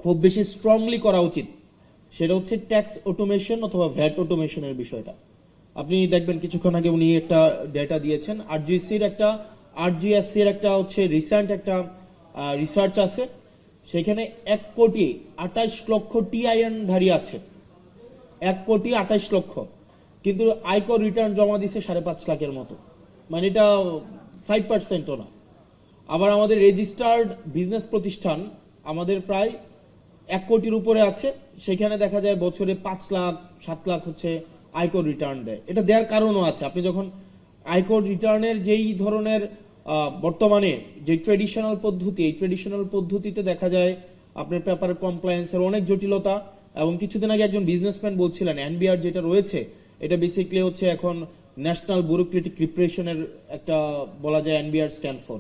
খুব বেশি স্ট্রংলি করা উচিত, সেটা হচ্ছে ট্যাক্স অটোমেশন অথবা ভ্যাট অটোমেশনের বিষয়টা। আপনি দেখবেন কিছুক্ষণ আগে উনি একটা ডেটা দিয়েছেন, আরজিএসসির একটা হচ্ছে রিসেন্ট একটা রিসার্চ আছে, সেখানে 1,28,00,000 টিআইএন ধারী আছে, 1,28,00,000, কিন্তু আয়কর রিটার্ন জমা দিছে 5.5 লাখের মতো, মানে এটা 5%ও না। আবার আমাদের রেজিস্টার্ড বিজনেস প্রতিষ্ঠান আমাদের প্রায় 1 কোটির উপরে আছে, সেখানে দেখা যায় বছরে 5 লাখ 7 লাখ হচ্ছে আয়কর রিটার্ন দেয়। এটা দেওয়ার কারণও আছে, আপনি যখন আয়কর রিটার্নের যেই ধরনের বর্তমানে যে ট্রেডিশনাল পদ্ধতি, এই ট্রেডিশনাল পদ্ধতিতে দেখা যায় আপনার পেপার কমপ্লায়েন্সের অনেক জটিলতা, এবং কিছুদিন আগে একজন বিজনেসম্যান বলছিলেন এনবিআর যেটা রয়েছে এটা বেসিক্যালি হচ্ছে এখন ন্যাশনাল ব্যুরোক্রেটিক রিপ্রেশনের একটা বলা যায় এনবিআর স্ট্যান্ড ফর।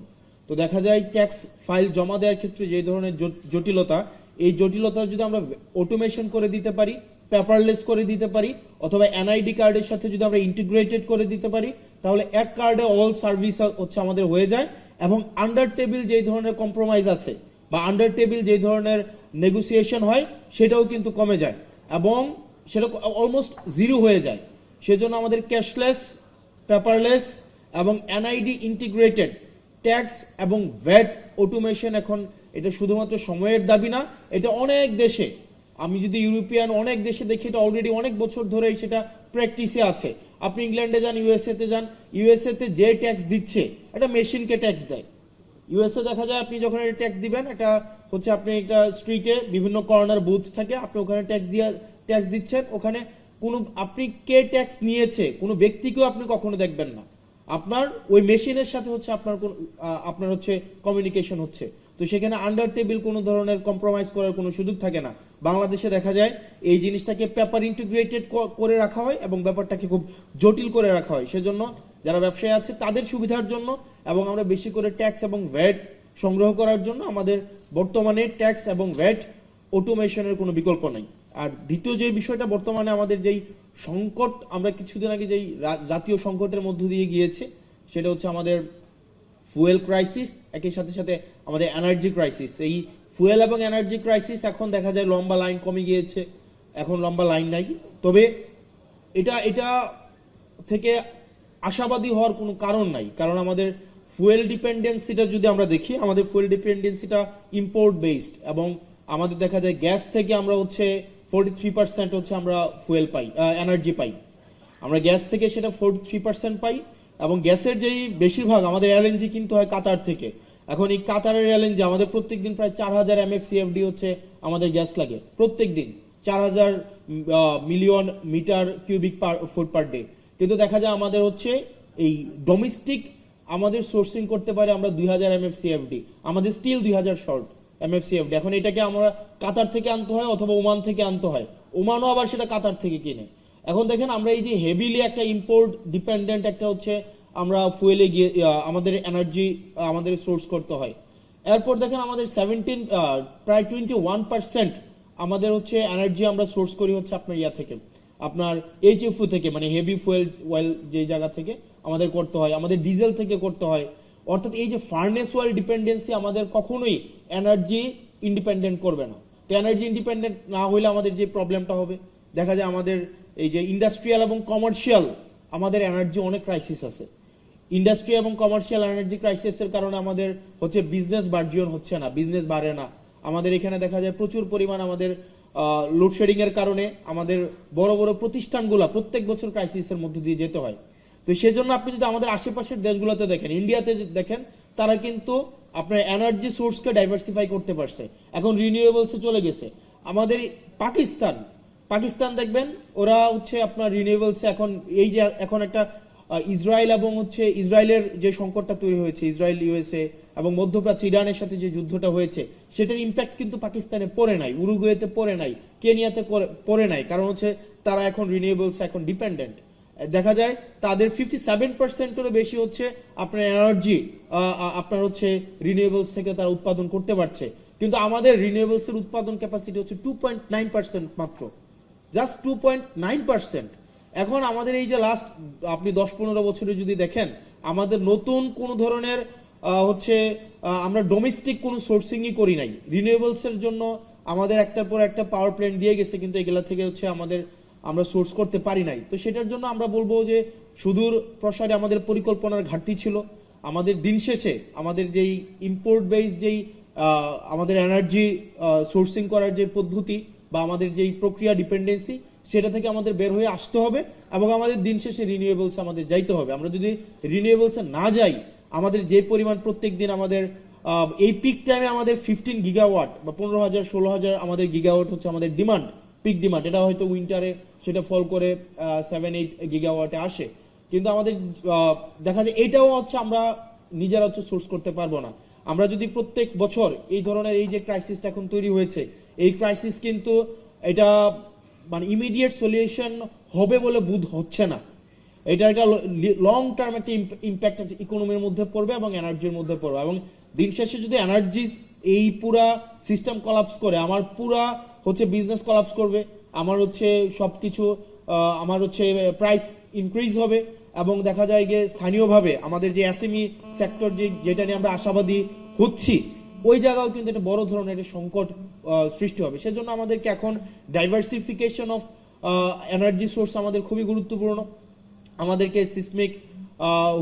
তো দেখা যায় ট্যাক্স ফাইল জমা দেওয়ার ক্ষেত্রে যে ধরনের জটিলতা, এই জটিলতা যদি আমরা অটোমেশন করে দিতে পারি, পেপারলেস করে দিতে পারি, অথবা এনআইডি কার্ডের সাথে যদি আমরা ইন্টিগ্রেটেড করে দিতে পারি, তাহলে এক কার্ডে অল সার্ভিস হচ্ছে আমাদের হয়ে যায়, এবং আন্ডার টেবিল যেই ধরনের কম্প্রোমাইজ আছে বা আন্ডার টেবিল যেই ধরনের নেগোসিয়েশন হয় সেটাও কিন্তু কমে যায় এবং সেটা অলমোস্ট জিরো হয়ে যায়। সেজন্য আমাদের ক্যাশলেস, পেপারলেস এবং এনআইডি ইন্টিগ্রেটেড ট্যাক্স এবং ভ্যাট অটোমেশন, এখন এটা শুধুমাত্র সময়ের দাবি না, এটা অনেক দেশে, আমি যদি ইউরোপিয়ান অনেক দেশে দেখি এটা অলরেডি অনেক বছর ধরে সেটা প্র্যাকটিসে আছে। আপনি ইংল্যান্ডে যান, ইউএসএ তে যান, ইউএসএ তে যে ট্যাক্স দিচ্ছে এটা মেশিনকে ট্যাক্স দেয়। ইউএসএ দেখা যায় আপনি যখন এটা ট্যাক্স দিবেন, এটা হচ্ছে আপনি একটা স্ট্রিটে বিভিন্ন কর্নার বুথ থাকে, আপনি ওখানে ট্যাক্স দিচ্ছেন, ওখানে কোনো আপনি কে ট্যাক্স নিয়েছে কোনো ব্যক্তিকেও আপনি কখনো দেখবেন না, আপনার ওই মেশিনের সাথে হচ্ছে আপনার হচ্ছে কমিউনিকেশন হচ্ছে। তো সেখানে আন্ডার টেবিল কোনো ধরনের কম্প্রোমাইজ করার কোনো সুযোগ থাকে না। বাংলাদেশে দেখা যায় এই জিনিসটাকে পেপার ইন্টিগ্রেটেড করে রাখা হয় এবং ব্যাপারটাকে খুব জটিল করে রাখা হয়। সেজন্য যারা ব্যবসায়ী আছে তাদের সুবিধার জন্য এবং আমরা বেশি করে ট্যাক্স এবং ভ্যাট সংগ্রহ করার জন্য আমাদের বর্তমানে ট্যাক্স এবং ভ্যাট অটোমেশনের কোনো বিকল্প নাই। আর দ্বিতীয় যে বিষয়টা বর্তমানে আমাদের যেই সংকট, আমরা কিছুদিন আগে যেই জাতীয় সংকটের মধ্য দিয়ে গিয়েছে, সেটা হচ্ছে আমাদের ফুয়েল ক্রাইসিস, একই সাথে সাথে আমাদের এনার্জি ক্রাইসিস। এই ফুয়েল এবং এনার্জি ক্রাইসিস এখন দেখা যায় লম্বা লাইন কমে গিয়েছে, এখন লম্বা লাইন নাই। তবে এটা থেকে আশাবাদী হওয়ার কোনো কারণ নাই, কারণ আমাদের ফুয়েল ডিপেন্ডেন্সিটা যদি আমরা দেখি, আমাদের ফুয়েল ডিপেন্ডেন্সিটা ইম্পোর্ট বেসড, এবং আমাদের দেখা যায় গ্যাস থেকে আমরা হচ্ছে 43% হচ্ছে আমরা ফুয়েল পাই, এনার্জি পাই, আমরা গ্যাস থেকে সেটা 43% পাই। এবং গ্যাসের যেই বেশিরভাগ আমাদের এলএনজি কিনতে হয় কাতার থেকে। এখন এই কাতারের এলএনজি আমাদের প্রত্যেকদিন প্রায় 4,000 MFCFD হচ্ছে আমাদের গ্যাস লাগে প্রত্যেকদিন, 4,000 million metre cubic feet per day. কিন্তু দেখা যায় আমাদের হচ্ছে এই ডোমেস্টিক আমাদের সোর্সিং করতে পারে আমরা 2,000 MFCFD, আমাদের স্টিল 2,000 শর্ট MFCFD। এখন এটাকে আমরা কাতার থেকে আনতে হয় অথবা ওমান থেকে আনতে হয়, ওমানও আবার সেটা কাতার থেকে কিনে। এখন দেখেন আমরা এই যে হেভিলি একটা ইম্পোর্ট ডিপেন্ডেন্ট একটা হচ্ছে আমরা ফুয়েলে গিয়ে আমাদের এনার্জি আমাদের সোর্স করতে হয়। এরপর দেখেন আমাদের প্রায় 21% আমাদের হচ্ছে এনার্জি আমরা সোর্স করি হচ্ছে আপনার থেকে, আপনার এইচএফও থেকে, মানে হেভি ফুয়েল অয়েল যে জায়গা থেকে আমাদের করতে হয়, আমাদের ডিজেল থেকে করতে হয়। অর্থাৎ এই যে ফার্নেস অয়েল ডিপেন্ডেন্সি আমাদের কখনোই এনার্জি ইন্ডিপেন্ডেন্ট করবে না। তো এনার্জি ইন্ডিপেন্ডেন্ট না হলে আমাদের যে প্রবলেমটা হবে, দেখা যায় আমাদের এই যে ইন্ডাস্ট্রিয়াল এবং কমার্শিয়াল আমাদের এনার্জি অনেক ক্রাইসিস আছে। ইন্ডাস্ট্রি এবং কমার্শিয়াল এনার্জি ক্রাইসিসের কারণে আমাদের হচ্ছে বিজনেস বার্জিয়ন হচ্ছে না, বিজনেস বাড়ে না। আমাদের এখানে দেখা যায় প্রচুর পরিমাণ আমাদের লোডশেডিং এর কারণে আমাদের বড় বড় প্রতিষ্ঠানগুলো প্রত্যেক বছর ক্রাইসিসের মধ্য দিয়ে যেতে হয়। তো সেজন্য আপনি যদি আমাদের আশেপাশের দেশগুলোতে দেখেন, ইন্ডিয়াতে দেখেন, তারা কিন্তু আপনার এনার্জি সোর্সকে ডাইভার্সিফাই করতে পারছে, এখন রিনিউয়েবলসে চলে গেছে। আমাদের পাকিস্তান দেখবেন ওরা হচ্ছে আপনার রিনিউয়েবলসে এখন এই যে এখন একটা ইসরায়েল এবং হচ্ছে ইসরায়েলের যে সংকটটা তৈরি হয়েছে, ইসরায়েল ইউএসএ এবং মধ্যপ্রাচ্য ইরানের সাথে যে যুদ্ধটা হয়েছে, সেটার ইম্প্যাক্ট কিন্তু পাকিস্তানে পড়ে নাই, উরুগুয়েতে পড়ে নাই, কেনিয়াতে পড়ে নাই, কারণ হচ্ছে তারা এখন রিনিউয়েবলস এখন ডিপেন্ডেন্ট। দেখা যায় তাদের 57%-এরও বেশি হচ্ছে আপনার এনার্জি আপনার হচ্ছে রিনিউয়েবলস থেকে তারা উৎপাদন করতে পারছে। কিন্তু আমাদের রিনিউয়েবলস এর উৎপাদন ক্যাপাসিটি হচ্ছে 2.9% মাত্র, জাস্ট 2.9%। এখন আমাদের এই যে লাস্ট আপনি 10-15 বছরে যদি দেখেন, আমাদের নতুন কোন ধরনের হচ্ছে আমরা ডোমেস্টিক কোনো সোর্সিংই করি নাই রিনিউয়েবলস এর জন্য। আমাদের একটার পর একটা পাওয়ার প্ল্যান্ট দিয়ে গেছে, কিন্তু এগুলা থেকে হচ্ছে আমরা সোর্স করতে পারি নাই। তো সেটার জন্য আমরা বলবো যে সুদূর প্রসারে আমাদের পরিকল্পনার ঘাটতি ছিল। আমাদের দিন শেষে আমাদের যেই ইম্পোর্ট বেস যেই আমাদের এনার্জি সোর্সিং করার যে পদ্ধতি বা আমাদের যেই প্রক্রিয়া ডিপেন্ডেন্সি, সেটা থেকে আমাদের বের হয়ে আসতে হবে এবং আমাদের দিন শেষে রিনিউয়েবলস আমাদের যাইতে হবে। আমরা যদি রিনিউয়েবলসে না যাই, আমাদের যে পরিমাণ প্রত্যেক দিন আমাদের এই পিক টাইমে আমাদের 15 গিগাওয়াট বা 15,000 16,000 আমাদের গিগাওয়াট হচ্ছে আমাদের ডিমান্ড, পিক ডিমান্ড। এটা হয়তো উইন্টারে সেটা ফল করে 7-8 গিগাওয়াটে আসে, কিন্তু আমাদের দেখা যায় এটাও হচ্ছে আমরা নিজেরা হচ্ছে সোর্স করতে পারবো না। আমরা যদি প্রত্যেক বছর এই ধরনের এই যে ক্রাইসিসটা এখন তৈরি হয়েছে, এই ক্রাইসিস কিন্তু এটা মানে ইমিডিয়েট সলিউশন হবে বলে বোধ হচ্ছে না। এটা একটা লং টার্ম একটা ইম্প্যাক্ট ইকোনমির মধ্যে পড়বে এবং এনার্জির মধ্যে পড়বে। এবং দিন শেষে যদি এনার্জি এই পুরা সিস্টেম কলাপস করে, আমার পুরা হচ্ছে বিজনেস কলাপস করবে, আমার হচ্ছে সবকিছু আমার হচ্ছে প্রাইস ইনক্রিজ হবে এবং দেখা যায় যে স্থানীয়ভাবে আমাদের যে এসএমই সেক্টর যেটা নিয়ে আমরা আশাবাদী হচ্ছি, ওই জায়গাও কিন্তু একটা বড় ধরনের একটা সংকট সৃষ্টি হবে। সেজন্য আমাদেরকে এখন ডাইভার্সিফিকেশন অফ এনার্জি সোর্স আমাদের খুবই গুরুত্বপূর্ণ। আমাদেরকে সিসমিক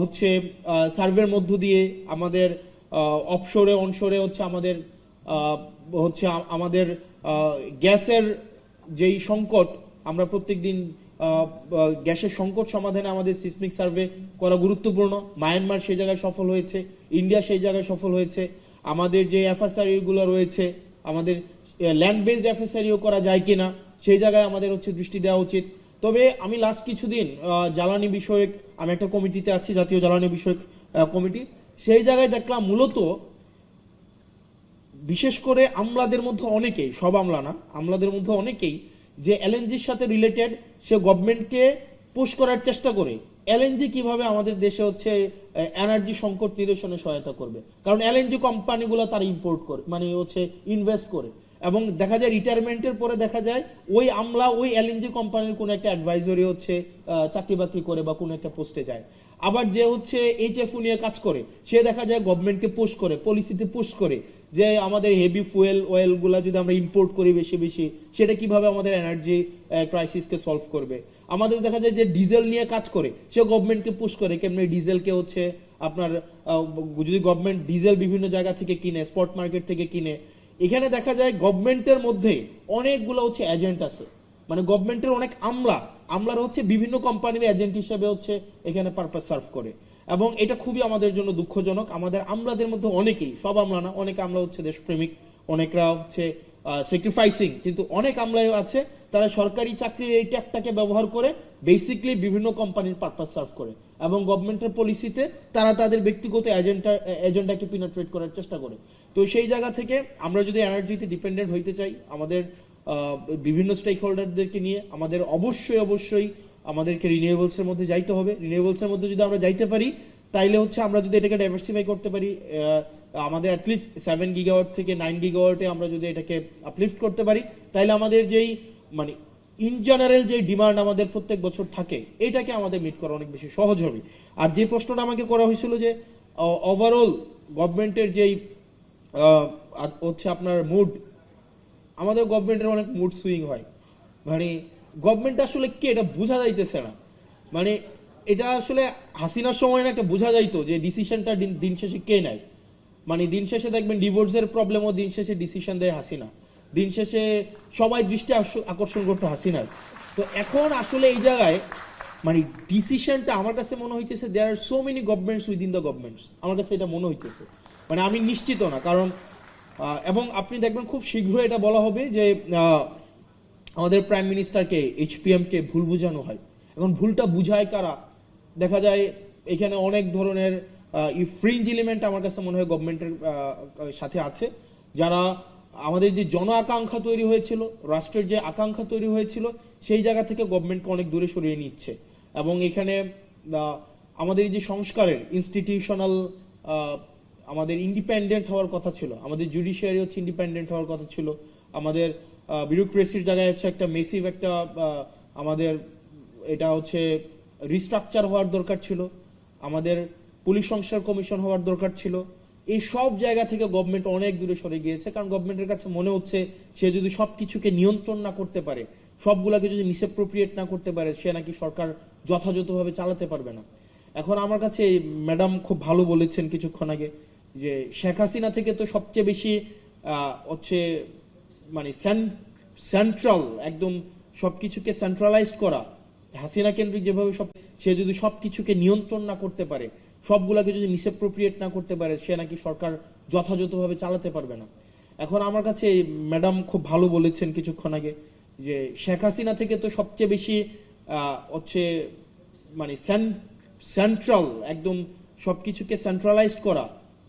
হচ্ছে সার্ভের মধ্য দিয়ে আমাদের অফশোরে অনশোরে হচ্ছে আমাদের গ্যাসের যেই সংকট, আমরা প্রত্যেকদিন গ্যাসের সংকট সমাধানে আমাদের সিসমিক সার্ভে করা গুরুত্বপূর্ণ। মায়ানমার সেই জায়গায় সফল হয়েছে, ইন্ডিয়া সেই জায়গায় সফল হয়েছে। আমাদের যে এফএসআরইউ গুলো রয়েছে, আমাদের ল্যান্ড বেসড এফএসআরইউ করা যায় কিনা সেই জায়গায় আমাদের হচ্ছে দৃষ্টি দেওয়া উচিত। তবে আমি লাস্ট কিছুদিন জ্বালানি বিষয়ক, আমি একটা কমিটিতে আছি, জাতীয় জ্বালানি বিষয়ক কমিটি, সেই জায়গায় দেখলাম মূলত বিশেষ করে আমলাদের মধ্যে অনেকেই, সব আমলা না, আমলাদের মধ্যে অনেকেই যে এলএনজির সাথে রিলেটেড সে গভর্নমেন্টকে পুশ করার চেষ্টা করে এলএনজি কিভাবে আমাদের দেশে হচ্ছে এনার্জি সংকট নিরসনে সহায়তা করবে। কারণ এলএনজি কোম্পানিগুলো তারা ইম্পোর্ট করে, মানে হচ্ছে ইনভেস্ট করে, এবং দেখা যায় রিটায়ারমেন্টের পরে দেখা যায় ওই আমলা ওই এলএনজি কোম্পানির কোনো একটা অ্যাডভাইজরি হচ্ছে চাকরি বাকরি করে বা কোনো একটা পোস্টে যায়। আবার যে হচ্ছে এইচএফও নিয়ে কাজ করে, সে দেখা যায় গভর্নমেন্টকে পুশ করে, পলিসিতে পুশ করে যে আমাদের হেভি ফুয়েল অয়েল গুলা যদি আমরা ইম্পোর্ট করি বেশি বেশি, সেটা কিভাবে আমাদের এনার্জি ক্রাইসিসকে সলভ করবে। আমাদের দেখা যায় যে ডিজেল নিয়ে কাজ করে, সে গভর্নমেন্টকে পুশ করে কেমনি ডিজেলকে হচ্ছে আপনার যদি গভর্নমেন্ট ডিজেল বিভিন্ন জায়গা থেকে কিনে, স্পট মার্কেট থেকে কিনে, এখানে দেখা যায় গভর্নমেন্টের মধ্যে অনেকগুলো হচ্ছে এজেন্ট আছে, মানে গভর্নমেন্টের অনেক আমলারা হচ্ছে বিভিন্ন কোম্পানির এজেন্ট হিসেবে হচ্ছে এখানে পারপাস সার্ভ করে। এবং এটা খুবই আমাদের জন্য দুঃখজনক। আমাদের আমলাদের মধ্যে অনেকেই, সব আমলা না, অনেক আমলা হচ্ছে দেশপ্রেমিক, অনেকরা হচ্ছে স্যাক্রিফাইসিং, কিন্তু অনেক আমলাই আছে তারা সরকারি চাকরির এই ট্যাগটাকে ব্যবহার করে বেসিক্যালি বিভিন্ন কোম্পানির পারপাস সার্ভ করে এবং গভর্নমেন্টের পলিসিতে তারা তাদের ব্যক্তিগত এজেন্ডাকে পিনাট্রেট করার চেষ্টা করে। তো সেই জায়গা থেকে আমরা যদি এনার্জিতে ডিপেন্ডেন্ট হইতে চাই, আমাদের বিভিন্ন স্টেক হোল্ডারদেরকে নিয়ে আমাদের অবশ্যই আমাদেরকে রিনিউয়েবলস এর মধ্যে যাইতে হবে। রিনিউয়েবলস এর মধ্যে যদি আমরা যাইতে পারি, তাইলে হচ্ছে আমরা যদি এটাকে ডাইভার্সিফাই করতে পারি, আমাদের অ্যাটলিস্ট 7 গিগাওয়াট থেকে 9 গিগাওয়াটে আমরা যদি এটাকে আপলিফট করতে পারি, তাইলে আমাদের যেই মানে ইন জেনারেল যে ডিমান্ড আমাদের প্রত্যেক বছর থাকে, এটাকে আমাদের মিট করা অনেক বেশি সহজ হবে। আর যে প্রশ্নটা আমাকে করা হয়েছিল যে ওভারঅল গভর্নমেন্টের যেই হচ্ছে আপনার মুড, আমাদের গভর্নমেন্টের অনেক মুড সুইং হয়, মানে গভর্নমেন্ট আসলে কে এটা বোঝা যাইতেছে না। মানে এটা আসলে হাসিনার সময় না একটা বোঝা যাইতো যে ডিসিশনটা দিন শেষে কে নেয়। মানে দিন শেষে দেখবেন ডিভোর্সের প্রবলেমও দিন শেষে ডিসিশন দেয় হাসিনা, দিন শেষে সবাই দৃষ্টি আকর্ষণ করতো হাসিনার। তো এখন আসলে এই জায়গায় মানে ডিসিশনটা আমার কাছে মনে হইতেছে there are so many governments within the governments, আমার কাছে এটা মনে হইতেছে, মানে আমি নিশ্চিত না। কারণ এবং আপনি দেখবেন খুব শীঘ্রই এটা বলা হবে যে আমাদের প্রাইম মিনিস্টারকে, এইচপিএম কে ভুল বুঝানো হয়। এখন ভুলটা বুঝায় কারা? দেখা যায় এখানে অনেক ধরনের ফ্রিঞ্জ এলিমেন্ট আমার কাছে মনে হয় গভর্নমেন্টের সাথে আছে, যারা আমাদের যে জন আকাঙ্ক্ষা তৈরি হয়েছিল, রাষ্ট্রের যে আকাঙ্ক্ষা তৈরি হয়েছিল, সেই জায়গা থেকে গভর্নমেন্টকে অনেক দূরে সরিয়ে নিচ্ছে। এবং এখানে আমাদের যে সংস্কারের ইনস্টিটিউশনাল আমাদের ইন্ডিপেন্ডেন্ট হওয়ার কথা ছিল, আমাদের জুডিশিয়ারি হচ্ছে ইন্ডিপেন্ডেন্ট হওয়ার কথা ছিল, আমাদের বিউরোক্রেসির জায়গায় হচ্ছে একটা মেসিভ একটা আমাদের এটা হচ্ছে রিস্ট্রাকচার হওয়ার দরকার ছিল, আমাদের পুলিশ সংস্কার কমিশন হওয়ার দরকার ছিল, এই সব জায়গা থেকে গভর্নমেন্ট অনেক দূরে সরে গিয়েছে, কারণ গভর্নমেন্টের কাছে মনে হচ্ছে সে যদি সবকিছুকে নিয়ন্ত্রণ না করতে পারে, সবগুলাকে যদি মিসঅ্যাপ্রোপ্রিয়েট না করতে পারে, সে নাকি সরকার যথাযথভাবে চালাতে পারবে না। এখন আমার কাছে ম্যাডাম খুব ভালো বলেছেন কিছুক্ষণ আগে যে শেখ হাসিনা থেকে তো সবচেয়ে বেশি হচ্ছে মানে সেন্ট্রাল একদম সবকিছুকে সেন্ট্রালাইজ করা, হাসিনা কেন্দ্রিক যেভাবে সে যদি সবকিছুকে নিয়ন্ত্রণ না করতে পারে, সবগুলাকে যদি মিসঅ্যাপ্রোপ্রিয়েট না করতে পারে, সে নাকি সরকার যথাযথভাবে চালাতে পারবে না। এখন আমার কাছে ম্যাডাম খুব ভালো বলেছেন কিছুক্ষণ আগে যে শেখ হাসিনা থেকে তো সবচেয়ে বেশি হচ্ছে মানে সেন্ট্রাল একদম সবকিছুকে সেন্ট্রালাইজ করা,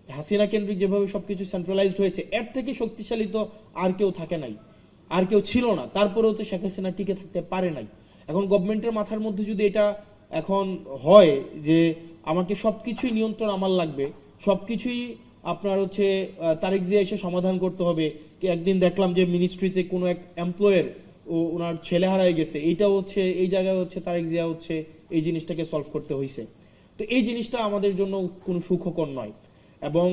হাসিনা কেন্দ্রিক যেভাবে সবকিছু সেন্ট্রালাইজড হয়েছে, এর থেকে শক্তিশালী তো আর কেউ থাকে নাই, আর কেউ ছিল না। তারপরেও তো শেখ হাসিনা টিকে থাকতে পারে নাই। এখন গভর্নমেন্টের মাথার মধ্যে যদি এটা এখন হয় যে আমাকে সবকিছুই নিয়ন্ত্রণ আমার লাগবে, সবকিছুই আপনার হচ্ছে তারেক জিয়া এসে সমাধান করতে হবে। একদিন দেখলাম যে মিনিস্ট্রিতে কোনো এক এমপ্লয়ের ওনার ছেলে হারায় গেছে, এইটা হচ্ছে এই জায়গায় হচ্ছে তারেক জিয়া হচ্ছে এই জিনিসটাকে সলভ করতে হয়েছে। তো এই জিনিসটা আমাদের জন্য কোনো সুখকর নয়। এবং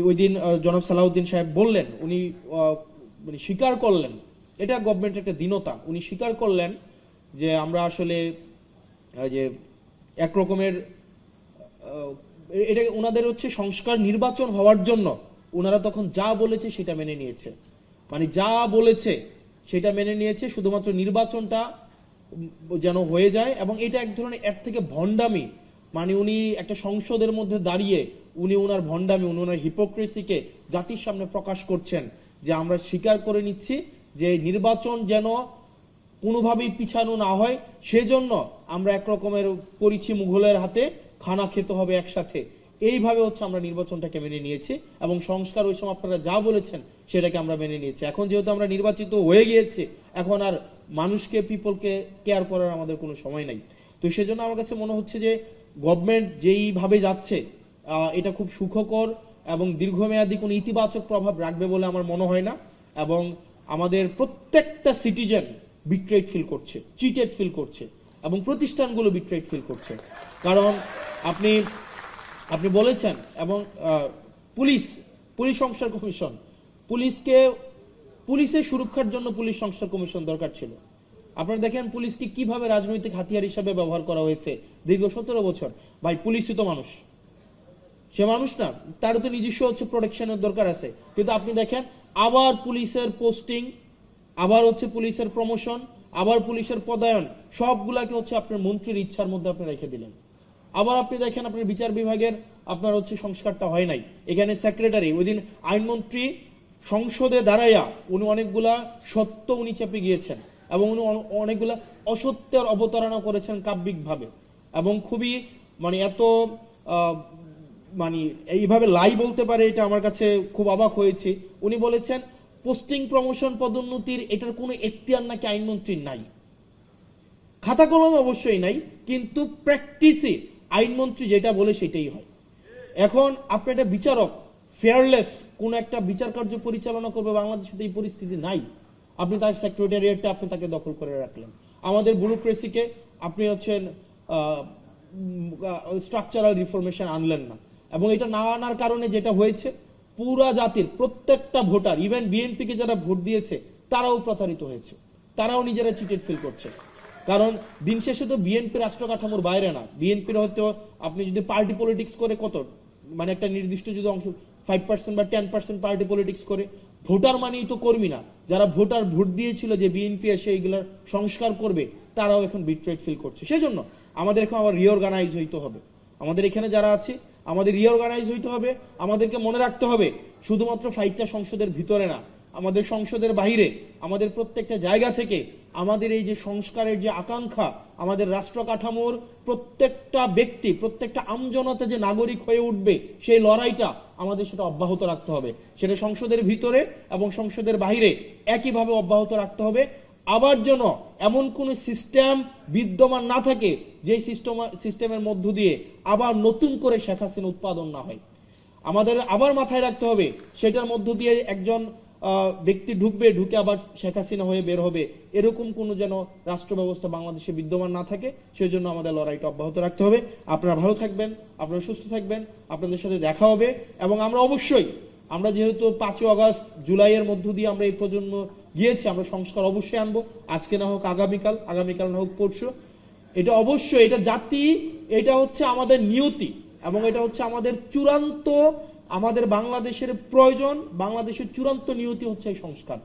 ওই দিন জনাব সালাউদ্দিন সাহেব বললেন, উনি মানে স্বীকার করলেন, এটা গভর্নমেন্টের একটা দীনতা, উনি স্বীকার করলেন যে আমরা আসলে যে একরকমের এটা ওনাদের হচ্ছে সংস্কার নির্বাচন হওয়ার জন্য ওনারা তখন যা বলেছে সেটা মেনে নিয়েছে, মানে যা বলেছে সেটা মেনে নিয়েছে, শুধুমাত্র নির্বাচনটা যেন হয়ে যায়। এবং এটা এক ধরনের এর থেকে ভণ্ডামি, মানে উনি একটা সংসদের মধ্যে দাঁড়িয়ে উনি ওনার ভণ্ডামি, উনি ওনার হিপোক্রেসিকে জাতির সামনে প্রকাশ করছেন যে আমরা স্বীকার করে নিচ্ছি যে নির্বাচন যেন কোনোভাবেই পিছানো না হয়, সেজন্য আমরা একরকমের পরিচি মুঘলের হাতে খানা খেতে হবে একসাথে, এইভাবে হচ্ছে আমরা নির্বাচনটাকে মেনে নিয়েছি। এবং সংস্কার ওই সময় আপনারা যা বলেছেন সেটাকে আমরা মেনে নিয়েছি। এখন যেহেতু আমরা নির্বাচিত হয়ে গিয়েছি, এখন আর মানুষকে পিপলকে কেয়ার করার আমাদের কোনো সময় নাই। তো সেজন্য আমার কাছে মনে হচ্ছে যে গভর্নমেন্ট যেইভাবে যাচ্ছে এটা খুব সুখকর এবং দীর্ঘমেয়াদী কোনো ইতিবাচক প্রভাব রাখবে বলে আমার মনে হয় না। এবং আমাদের প্রত্যেকটা সিটিজেন বিট্রেড ফিল করছে, চিটেড ফিল করছে, এবং প্রতিষ্ঠানগুলো বিট্রেড ফিল করছে। কারণ আপনি আপনি বলেছেন, এবং পুলিশ সংস্কার কমিশন, পুলিশের সুরক্ষার জন্য পুলিশ সংস্কার কমিশন দরকার ছিল। আপনারা দেখেন পুলিশকে কিভাবে রাজনৈতিক হাতিয়ার হিসাবে ব্যবহার করা হয়েছে দীর্ঘ 17 বছর। ভাই পুলিশই তো মানুষ, সে মানুষ না, তারও তো নিজস্ব হচ্ছে প্রোটেকশনের দরকার আছে। কিন্তু আপনি দেখেন আবার পুলিশের পোস্টিং, আবার হচ্ছে পুলিশের প্রমোশন, আবার পুলিশের পদায়ন, সবগুলাকে হচ্ছে আপনার মন্ত্রীর ইচ্ছার মধ্যে আপনি রেখে দিলেন। আবার আপনি দেখেন আপনার বিচার বিভাগের আপনার হচ্ছে সংস্কারটা হয় নাই। এখানে সেক্রেটারি, ওই দিন আইনমন্ত্রী সংসদে দাঁড়াইয়া উনি অনেকগুলা সত্য উনি চেপে গিয়েছেন, এবং উনি অনেকগুলা অসত্যের অবতারণা করেছেন কাব্যিকভাবে, এবং খুবই মানে এত মানে এইভাবে লাই বলতে পারে, এটা আমার কাছে খুব অবাক হয়েছে। উনি বলেছেন পোস্টিং প্রমোশন পদোন্নতির এটার কোনো এখতিয়ার নাকি আইনমন্ত্রীর নাই। খাতা কলম অবশ্যই নাই, কিন্তু প্র্যাকটিসে আইনমন্ত্রী যেটা বলে সেটাই হয়। এখন আপনি একটা বিচারক, ফেয়ারলেস কোন একটা বিচার কার্য পরিচালনা করবে, বাংলাদেশে তো এই পরিস্থিতি নাই। আপনি তার সেক্রেটারিয়েটে আপনি তাকে দখল করে রাখলেন। আমাদের ব্যুরোক্রেসিকে আপনি হচ্ছেন স্ট্রাকচারাল রিফরমেশন আনলেন না। এবং এটা না আনার কারণে যেটা হয়েছে, পুরা জাতির প্রত্যেকটা ভোটার, ইভেন বিএনপি কে যারা ভোট দিয়েছে তারাও প্রতারিত হয়েছে, তারাও নিজেরা চিটেড ফিল করছে। কারণ দিন শেষে তো বিএনপি রাষ্ট্র কাঠামোর বাইরে না। বিএনপির হয়তো আপনি যদি পার্টি পলিটিক্স করে কত, মানে একটা নির্দিষ্ট যদি অংশ 5% বা 10% পার্টি পলিটিক্স করে, ভোটার মানেই তো কর্মী না। যারা ভোটার ভোট দিয়েছিল যে বিএনপি এসে এইগুলার সংস্কার করবে, তারাও এখন বিট্রেড ফিল করছে। সেজন্য আমাদের এখন আবার রিঅর্গানাইজ হইতে হবে। আমাদের এখানে যারা আছে আমাদের রিঅর্গানাইজ হইতে হবে। আমাদেরকে মনে রাখতে হবে শুধুমাত্র ফাইটটা সংসদের ভিতরে না, আমাদের সংসদের বাইরে, আমাদের প্রত্যেকটা জায়গা থেকে আমাদের এই যে সংস্কারের যে আকাঙ্ক্ষা, আমাদের রাষ্ট্র কাঠামোর প্রত্যেকটা ব্যক্তি, প্রত্যেকটা আমজনতা যে নাগরিক হয়ে উঠবে, সেই লড়াইটা আমাদের সেটা অব্যাহত রাখতে হবে। সেটা সংসদের ভিতরে এবং সংসদের বাইরে একইভাবে অব্যাহত রাখতে হবে। আবার যেন এমন কোন সিস্টেম বিদ্যমান না থাকে যে সিস্টেমের মধ্য দিয়ে আবার নতুন করে শেখ হাসিনা উৎপাদন না হয়। আমাদের আবার মাথায় রাখতে হবে সেটার মধ্য দিয়ে একজন ব্যক্তি ঢুকবে, ঢুকে আবার শেখ হাসিনা হয়ে বের হবে, এরকম কোনো যেন রাষ্ট্র ব্যবস্থা বাংলাদেশে বিদ্যমান না থাকে, সেজন্য আমাদের লড়াইটা অব্যাহত রাখতে হবে। আপনারা ভালো থাকবেন, আপনারা সুস্থ থাকবেন, আপনাদের সাথে দেখা হবে। এবং আমরা অবশ্যই, আমরা যেহেতু 5ই আগস্ট জুলাইয়ের মধ্য দিয়ে আমরা এই প্রজন্ম গিয়েছি, আমরা সংস্কার অবশ্যই আনবো, আজকে না হোক আগামীকাল, আগামীকাল না হোক পরশু। এটা অবশ্যই, এটা জাতি, এটা হচ্ছে আমাদের নিয়তি, এবং এটা হচ্ছে আমাদের চূড়ান্ত, আমাদের বাংলাদেশের প্রয়োজন, বাংলাদেশের চূড়ান্ত নিয়তি হচ্ছে এই সংস্কার।